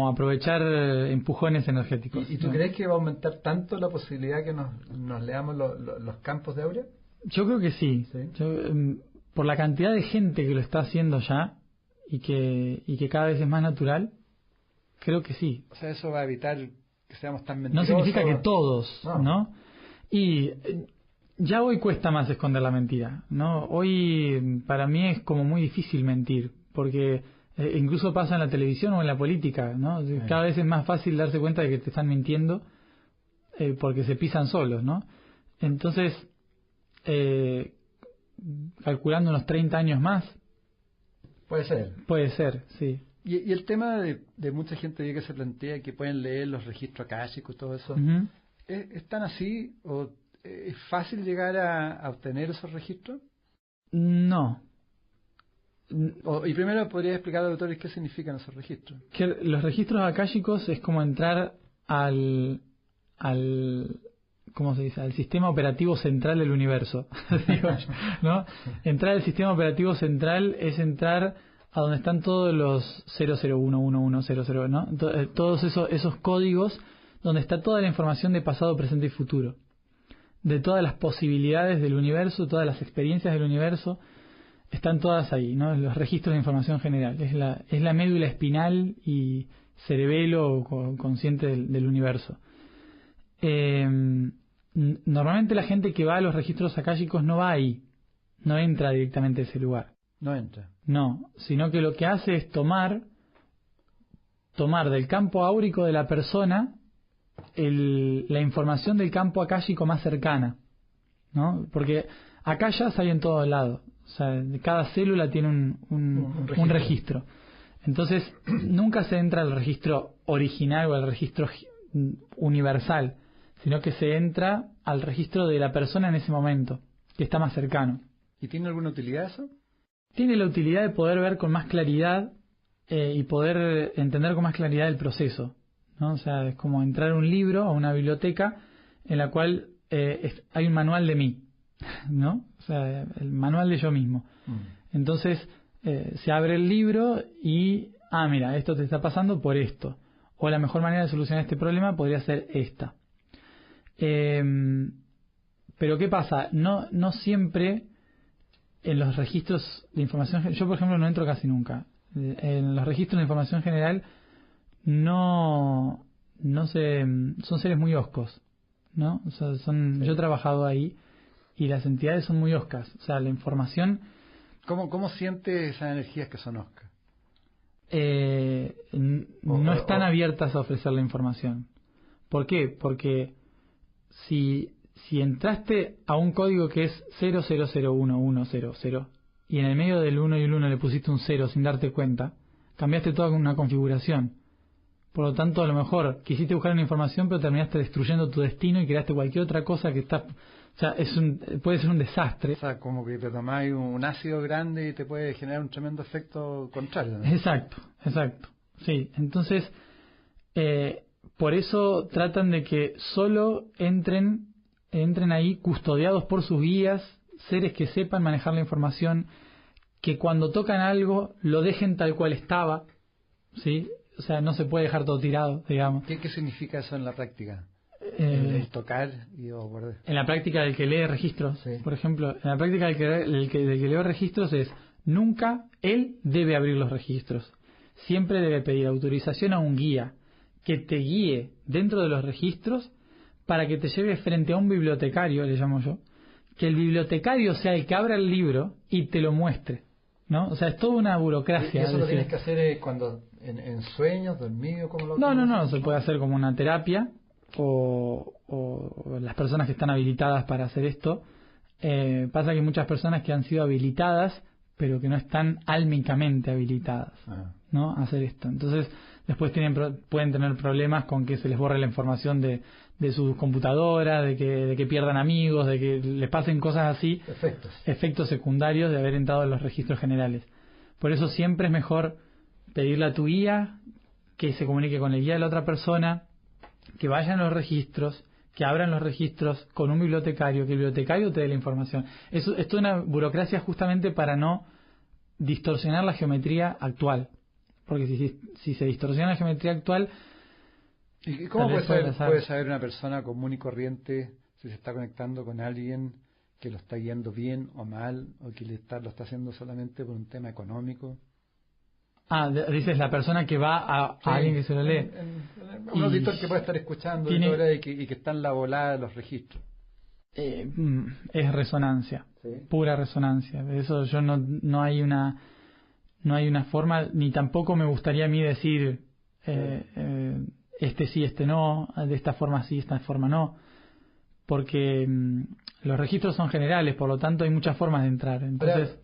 aprovechar empujones energéticos. ¿Y tú crees que va a aumentar tanto la posibilidad que nos leamos los campos de Aurea? Yo creo que sí. Por la cantidad de gente que lo está haciendo ya y que cada vez es más natural, creo que sí. O sea, eso va a evitar que seamos tan mentirosos. No significa que todos, ¿no? Y ya hoy cuesta más esconder la mentira, ¿no? Hoy para mí es como muy difícil mentir, porque incluso pasa en la televisión o en la política, ¿no? Cada vez es más fácil darse cuenta de que te están mintiendo porque se pisan solos, ¿no? Entonces, calculando unos 30 años más. Puede ser, sí. Y el tema de mucha gente que se plantea que pueden leer los registros akáshicos y todo eso, ¿es tan así o es fácil llegar a obtener esos registros? No. Y primero podría explicar a los autores qué significan esos registros. Que los registros akáshicos es como entrar al ¿cómo se dice? Al sistema operativo central del universo, ¿no? Entrar al sistema operativo central es entrar a donde están todos los 001110, ¿no? Todos esos códigos donde está toda la información de pasado, presente y futuro, de todas las posibilidades del universo, todas las experiencias del universo. Están todas ahí, ¿no? Los registros de información general. Es la médula espinal y cerebelo consciente del universo. Normalmente la gente que va a los registros akáshicos no va ahí. No entra directamente a ese lugar. No entra. No, sino que lo que hace es tomar del campo áurico de la persona la información del campo akáshico más cercana, ¿no? Porque akashas hay en todos lados. O sea, cada célula tiene un registro. Entonces, nunca se entra al registro original o al registro universal, sino que se entra al registro de la persona en ese momento, que está más cercano. ¿Y tiene alguna utilidad eso? Tiene la utilidad de poder ver con más claridad y poder entender con más claridad el proceso, ¿no? O sea, es como entrar a un libro, a una biblioteca, en la cual hay un manual de mí, ¿no? O sea, el manual de yo mismo. Entonces, se abre el libro y, mira, esto te está pasando por esto. O la mejor manera de solucionar este problema podría ser esta. Pero ¿qué pasa? No siempre en los registros de información... Yo, por ejemplo, no entro casi nunca. En los registros de información general no sé, son seres muy hoscos, ¿no? O sea, yo he trabajado ahí y las entidades son muy hoscas. O sea, la información... ¿Cómo siente esas energías que son hoscas? No están abiertas a ofrecer la información. ¿Por qué? Porque si entraste a un código que es 000110 y en el medio del 1 y el 1 le pusiste un 0 sin darte cuenta, cambiaste toda una configuración. Por lo tanto, a lo mejor quisiste buscar una información, pero terminaste destruyendo tu destino y creaste cualquier otra cosa que está... O sea, puede ser un desastre. O sea, como que te tomáis un ácido grande y te puede generar un tremendo efecto contrario, ¿no? Exacto. Sí, entonces, por eso tratan de que solo entren ahí custodiados por sus guías, seres que sepan manejar la información, que cuando tocan algo lo dejen tal cual estaba, ¿sí? O sea, no se puede dejar todo tirado, digamos. ¿Qué significa eso en la práctica? El tocar y guardar. En la práctica del que lee registros, sí. Por ejemplo, en la práctica del que lee registros es, nunca él debe abrir los registros. Siempre debe pedir autorización a un guía que te guíe dentro de los registros para que te lleve frente a un bibliotecario, le llamo yo, que el bibliotecario sea el que abra el libro y te lo muestre, ¿no? O sea, es toda una burocracia. ¿Y eso lo tienes que hacer cuando en sueños, dormido? No, se puede hacer como una terapia o las personas que están habilitadas para hacer esto. Pasa que hay muchas personas que han sido habilitadas pero que no están álmicamente habilitadas, ¿no? a hacer esto. Entonces después pueden tener problemas con que se les borre la información de sus computadoras, de que pierdan amigos, de que les pasen cosas así, efectos secundarios de haber entrado en los registros generales. Por eso siempre es mejor pedirle a tu guía que se comunique con el guía de la otra persona, que vayan a los registros, que abran los registros con un bibliotecario, que el bibliotecario te dé la información. Esto es una burocracia justamente para no distorsionar la geometría actual. Porque si se distorsiona la geometría actual... ¿Y cómo puede saber una persona común y corriente si se está conectando con alguien que lo está guiando bien o mal, o que lo está haciendo solamente por un tema económico? Dices la persona que va a alguien que se lo lee. Un auditor que puede estar escuchando y que está en la volada de los registros. Es resonancia, ¿sí? Pura resonancia. De eso yo no hay una forma, ni tampoco me gustaría a mí decir este sí, este no, de esta forma sí, esta forma no, porque los registros son generales, por lo tanto hay muchas formas de entrar. Entonces,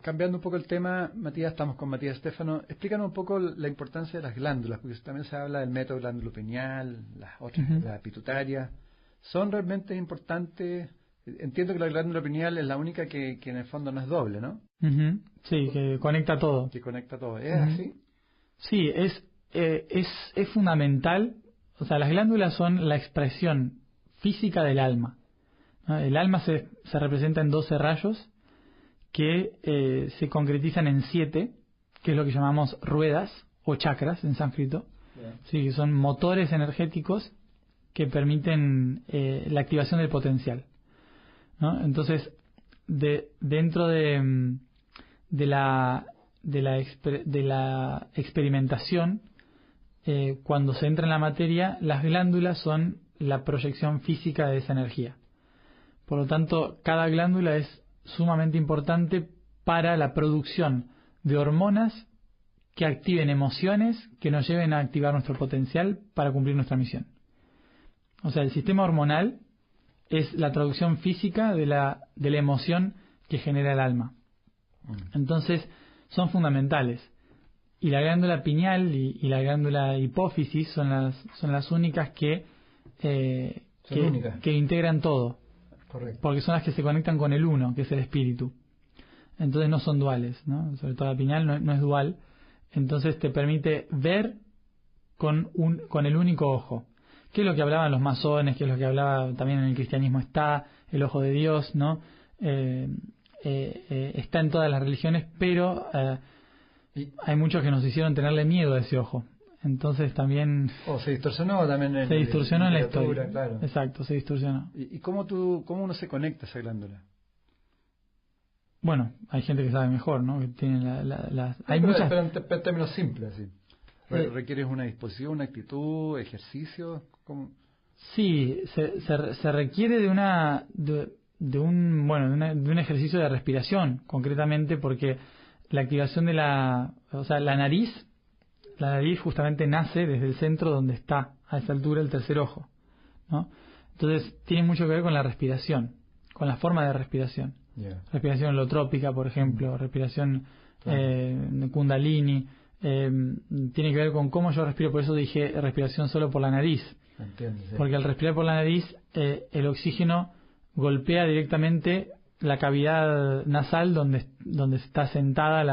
cambiando un poco el tema, Matías, estamos con Matías Stefano. Explícanos un poco la importancia de las glándulas, porque también se habla del método glándulo pineal, las otras, la pituitaria. ¿Son realmente importantes? Entiendo que la glándula pineal es la única que en el fondo no es doble, ¿no? Sí, que conecta todo. Que conecta todo. ¿Es así? Sí, es fundamental. O sea, las glándulas son la expresión física del alma, ¿no? El alma se representa en 12 rayos que se concretizan en 7, que es lo que llamamos ruedas o chakras en sánscrito. Sí, que son motores energéticos que permiten la activación del potencial, ¿no? Entonces, dentro de la experimentación, cuando se entra en la materia, las glándulas son la proyección física de esa energía. Por lo tanto, cada glándula es sumamente importante para la producción de hormonas que activen emociones que nos lleven a activar nuestro potencial para cumplir nuestra misión. O sea, el sistema hormonal es la traducción física de la emoción que genera el alma. Entonces, son fundamentales. Y la glándula pineal y la glándula hipófisis son las únicas que integran todo. Correcto. Porque son las que se conectan con el uno, que es el espíritu. Entonces no son duales, ¿no? Sobre todo la pineal no es dual. Entonces te permite ver con el único ojo. ¿Qué es lo que hablaban los masones? ¿Qué es lo que hablaba también en el cristianismo? Está el ojo de Dios, ¿no? Está en todas las religiones, pero hay muchos que nos hicieron tenerle miedo a ese ojo. Entonces también... se distorsionó también. Se distorsionó en la historia. Claro. Exacto, se distorsionó. ¿Y cómo uno se conecta a esa glándula? Bueno, hay gente que sabe mejor, ¿no? Que tiene hay muchas... Pero en términos simples, sí. ¿Requieres una disposición, una actitud, ejercicio? ¿Cómo? Sí, se requiere de un ejercicio de respiración, concretamente, porque la activación de la nariz justamente nace desde el centro donde está a esa altura el tercer ojo, ¿no? Entonces tiene mucho que ver con la respiración, con la forma de respiración. Respiración holotrópica, por ejemplo, respiración Kundalini. Tiene que ver con cómo yo respiro, por eso dije respiración solo por la nariz. Entiendo, sí. Porque al respirar por la nariz, el oxígeno golpea directamente la cavidad nasal donde está sentada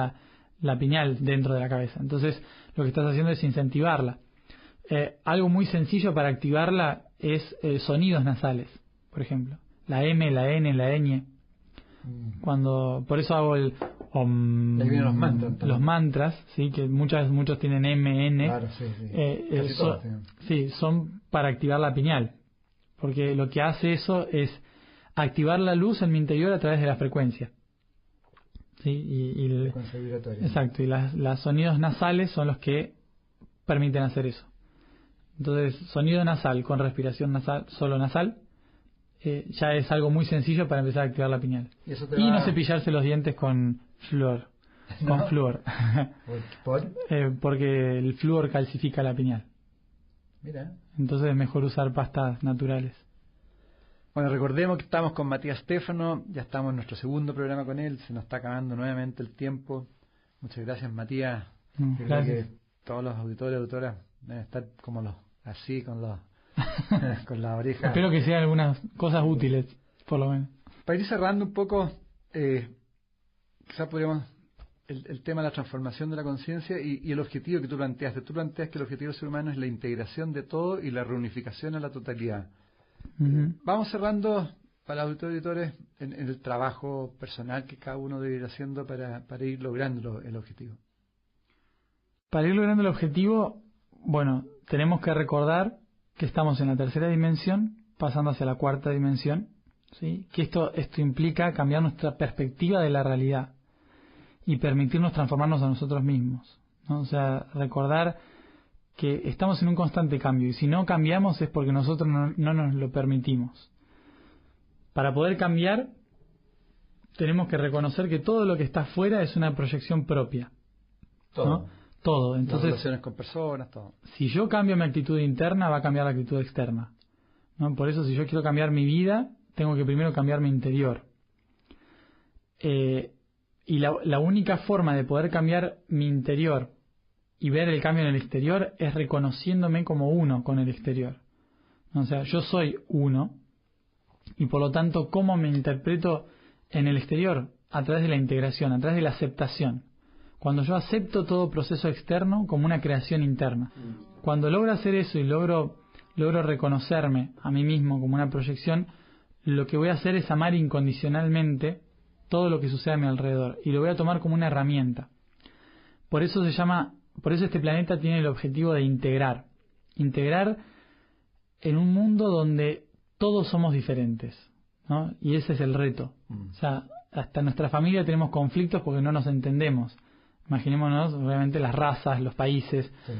la pineal dentro de la cabeza. Entonces, lo que estás haciendo es incentivarla. Algo muy sencillo para activarla es sonidos nasales, por ejemplo. La M, la N, la ñ. Por eso hago el om. Ahí vienen los mantras. Los mantras, sí, que muchos tienen M, N. Claro, sí. Casi todos, sí, son para activar la pineal. Porque lo que hace eso es activar la luz en mi interior a través de la frecuencia. ¿Sí? Frecuencia vibratoria. Exacto, y los sonidos nasales son los que permiten hacer eso. Entonces, sonido nasal con respiración nasal, solo nasal, ya es algo muy sencillo para empezar a activar la pineal. Y no cepillarse los dientes con flúor. Con flúor. ¿Por? Porque el flúor calcifica la pineal. Mira. Entonces es mejor usar pastas naturales. Bueno, recordemos que estamos con Matías Stefano, ya estamos en nuestro segundo programa con él, se nos está acabando nuevamente el tiempo. Muchas gracias, Matías. Gracias. Creo que todos los auditores y auditoras deben estar como así, con con la oreja. Espero que sean algunas cosas útiles, por lo menos. Para ir cerrando un poco, quizás podríamos el tema de la transformación de la conciencia y el objetivo que tú planteaste. Tú planteas que el objetivo del ser humano es la integración de todo y la reunificación a la totalidad. Vamos cerrando para los auditores en el trabajo personal que cada uno debe ir haciendo para ir logrando el objetivo. Para ir logrando el objetivo, bueno, tenemos que recordar que estamos en la tercera dimensión, pasando hacia la cuarta dimensión, ¿sí? Que esto implica cambiar nuestra perspectiva de la realidad y permitirnos transformarnos a nosotros mismos, ¿no? O sea, recordar que estamos en un constante cambio y si no cambiamos es porque nosotros no nos lo permitimos. Para poder cambiar tenemos que reconocer que todo lo que está afuera es una proyección propia. Todo. ¿No? Todo. Entonces, las relaciones con personas, todo. Si yo cambio mi actitud interna, va a cambiar la actitud externa, ¿no? Por eso, si yo quiero cambiar mi vida, tengo que primero cambiar mi interior. Y la única forma de poder cambiar mi interior y ver el cambio en el exterior es reconociéndome como uno con el exterior. O sea, yo soy uno y por lo tanto, ¿cómo me interpreto en el exterior? A través de la integración, a través de la aceptación. Cuando yo acepto todo proceso externo como una creación interna. Cuando logro hacer eso y logro reconocerme a mí mismo como una proyección, lo que voy a hacer es amar incondicionalmente todo lo que sucede a mi alrededor y lo voy a tomar como una herramienta. Por eso este planeta tiene el objetivo de integrar en un mundo donde todos somos diferentes, ¿no? Y ese es el reto. O sea, hasta en nuestra familia tenemos conflictos porque no nos entendemos. Imaginémonos, obviamente, las razas, los países. Sí.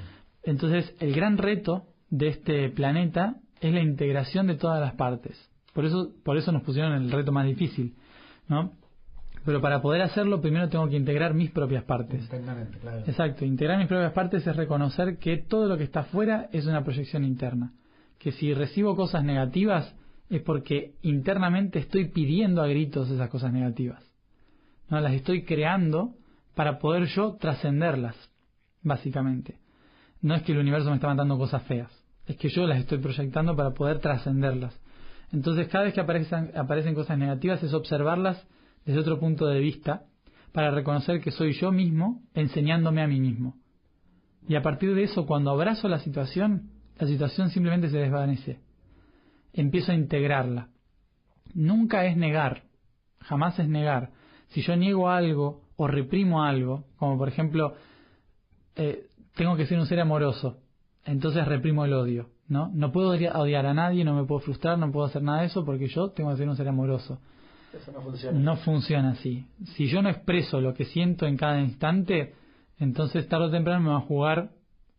Entonces, el gran reto de este planeta es la integración de todas las partes. Por eso nos pusieron el reto más difícil, ¿no? Pero para poder hacerlo, primero tengo que integrar mis propias partes. Internamente, claro. Exacto. Integrar mis propias partes es reconocer que todo lo que está afuera es una proyección interna. Que si recibo cosas negativas es porque internamente estoy pidiendo a gritos esas cosas negativas, ¿no? Las estoy creando para poder yo trascenderlas, básicamente. No es que el universo me está mandando cosas feas, es que yo las estoy proyectando para poder trascenderlas. Entonces, cada vez que aparecen cosas negativas es observarlas desde otro punto de vista para reconocer que soy yo mismo enseñándome a mí mismo. Y a partir de eso, cuando abrazo la situación simplemente se desvanece. Empiezo a integrarla. Nunca es negar, jamás es negar. Si yo niego algo o reprimo algo, como por ejemplo, tengo que ser un ser amoroso, entonces reprimo el odio, ¿no? No puedo odiar a nadie, no me puedo frustrar, no puedo hacer nada de eso porque yo tengo que ser un ser amoroso. Eso no funciona. No funciona así. Si yo no expreso lo que siento en cada instante, entonces tarde o temprano me va a jugar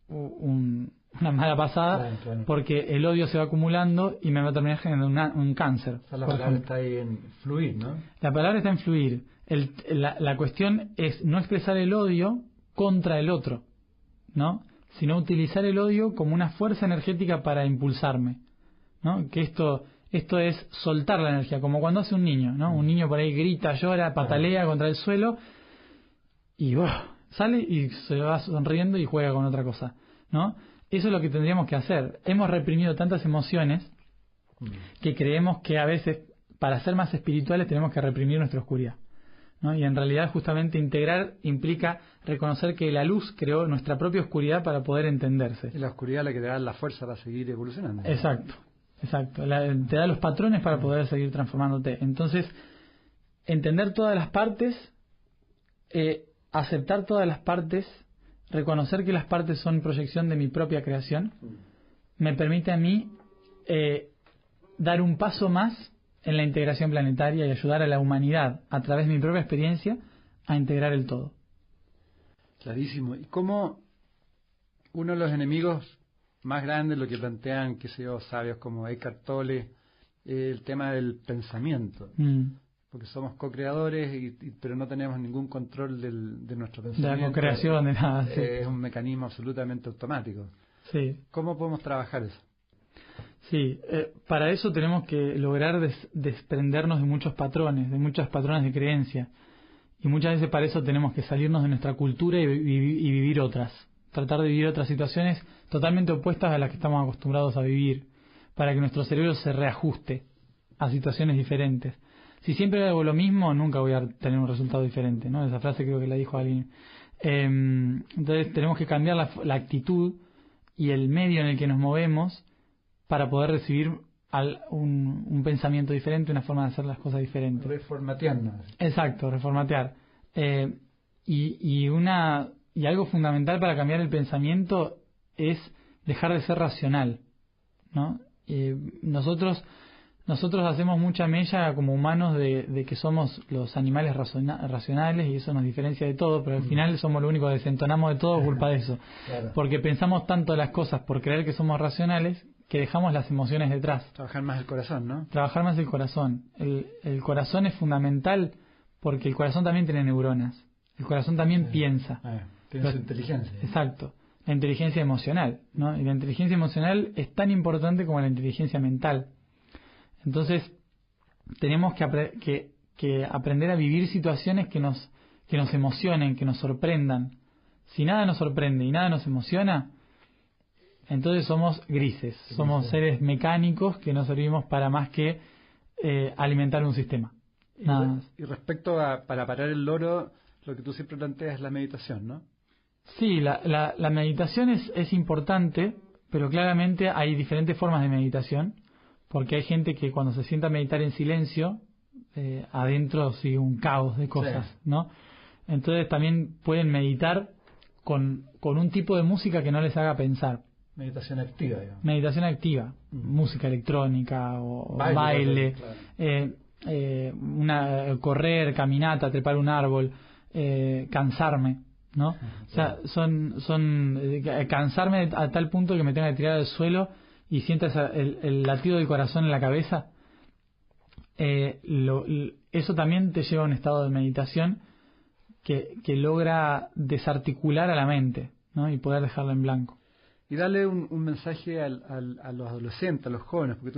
una mala pasada, claro. Porque el odio se va acumulando y me va a terminar generando un cáncer. O sea, la palabra está ahí en fluir, ¿no? La palabra está en fluir. La cuestión es no expresar el odio contra el otro, ¿no? Sino utilizar el odio como una fuerza energética para impulsarme, ¿no? Que esto Esto es soltar la energía, como cuando hace un niño, ¿no? Un niño por ahí grita, llora, patalea contra el suelo y sale y se va sonriendo y juega con otra cosa, ¿no? Eso es lo que tendríamos que hacer. Hemos reprimido tantas emociones que creemos que a veces, para ser más espirituales, tenemos que reprimir nuestra oscuridad, ¿no? Y en realidad justamente integrar implica reconocer que la luz creó nuestra propia oscuridad para poder entenderse. Y la oscuridad es la que te da la fuerza para seguir evolucionando. Exacto. Te da los patrones para poder seguir transformándote. Entonces, entender todas las partes, aceptar todas las partes, reconocer que las partes son proyección de mi propia creación, me permite a mí dar un paso más en la integración planetaria y ayudar a la humanidad, a través de mi propia experiencia, a integrar el todo. Clarísimo. ¿Y cómo uno de los enemigos más grandes, lo que plantean, qué sé yo, sabios como Eckhart Tolle, el tema del pensamiento? Porque somos co-creadores, pero no tenemos ningún control de nuestro pensamiento. De la co-creación, de nada. Sí. Es un mecanismo absolutamente automático. Sí. ¿Cómo podemos trabajar eso? Sí, para eso tenemos que lograr desprendernos de muchos patrones de creencia. Y muchas veces para eso tenemos que salirnos de nuestra cultura y vivir otras. Tratar de vivir otras situaciones totalmente opuestas a las que estamos acostumbrados a vivir, para que nuestro cerebro se reajuste a situaciones diferentes. Si siempre hago lo mismo, nunca voy a tener un resultado diferente, ¿no? Esa frase creo que la dijo alguien. Entonces tenemos que cambiar la actitud y el medio en el que nos movemos para poder recibir un pensamiento diferente, una forma de hacer las cosas diferentes. Reformatearnos. Exacto, reformatear. Y algo fundamental para cambiar el pensamiento es dejar de ser racional, ¿no? Nosotros hacemos mucha mella como humanos de que somos los animales racionales y eso nos diferencia de todo, pero al final somos lo único que desentonamos de todo culpa de eso. Claro. Porque pensamos tanto las cosas por creer que somos racionales que dejamos las emociones detrás. Trabajar más el corazón, ¿no? Trabajar más el corazón. El corazón es fundamental porque el corazón también tiene neuronas. El corazón también piensa. Tiene su inteligencia. Exacto. La inteligencia emocional, ¿no? Y la inteligencia emocional es tan importante como la inteligencia mental. Entonces, tenemos que aprender a vivir situaciones que nos emocionen, que nos sorprendan. Si nada nos sorprende y nada nos emociona, entonces somos grises, somos seres mecánicos que no servimos para más que alimentar un sistema. Nada más. Y respecto para parar el loro, lo que tú siempre planteas es la meditación, ¿no? Sí, la meditación es importante, pero claramente hay diferentes formas de meditación, porque hay gente que cuando se sienta a meditar en silencio, adentro sigue un caos de cosas, sí, ¿no? Entonces también pueden meditar con un tipo de música que no les haga pensar. Meditación activa, digamos. Meditación activa, música electrónica o baile, claro. Correr, caminata, trepar un árbol, cansarme, ¿no? O sea, son cansarme a tal punto que me tenga que tirar al suelo y sientas el latido del corazón en la cabeza. Eso también te lleva a un estado de meditación que logra desarticular a la mente, ¿no? Y poder dejarla en blanco. Y darle un mensaje a los adolescentes, a los jóvenes, porque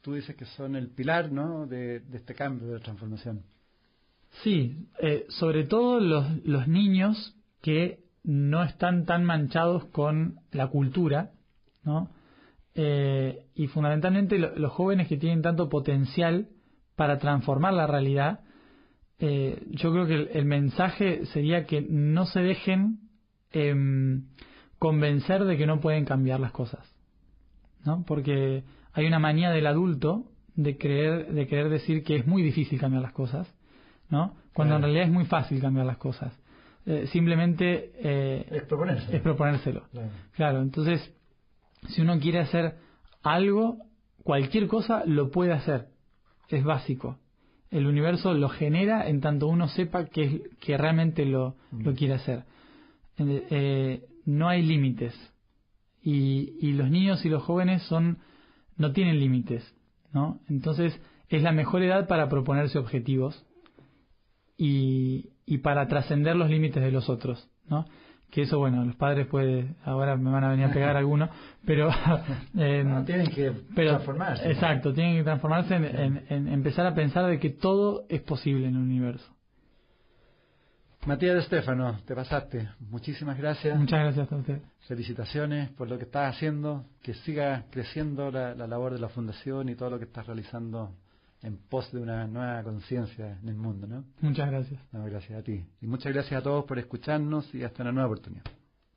tú dices que son el pilar, ¿no? de este cambio, de la transformación. Sí, sobre todo los niños que no están tan manchados con la cultura, ¿no? Y fundamentalmente los jóvenes que tienen tanto potencial para transformar la realidad. Yo creo que el mensaje sería que no se dejen convencer de que no pueden cambiar las cosas, ¿no? Porque hay una manía del adulto de querer decir que es muy difícil cambiar las cosas, ¿no? Cuando claro, en realidad es muy fácil cambiar las cosas. Simplemente es proponérselo. Es proponérselo. Claro, entonces si uno quiere hacer algo, cualquier cosa lo puede hacer. Es básico. El universo lo genera en tanto uno sepa que realmente lo quiere hacer. No hay límites. Y los niños y los jóvenes no tienen límites, ¿no? Entonces es la mejor edad para proponerse objetivos y para trascender los límites de los otros, ¿no? que eso, bueno, los padres ahora me van a venir a pegar algunos, pero tienen que transformarse. Exacto, tienen que transformarse en empezar a pensar de que todo es posible en el universo. Matías de Stefano, te pasaste. Muchísimas gracias. Muchas gracias a usted. Felicitaciones por lo que estás haciendo, que siga creciendo la labor de la Fundación y todo lo que estás realizando en pos de una nueva conciencia en el mundo, ¿no? Muchas gracias. No, gracias a ti. Y muchas gracias a todos por escucharnos y hasta una nueva oportunidad.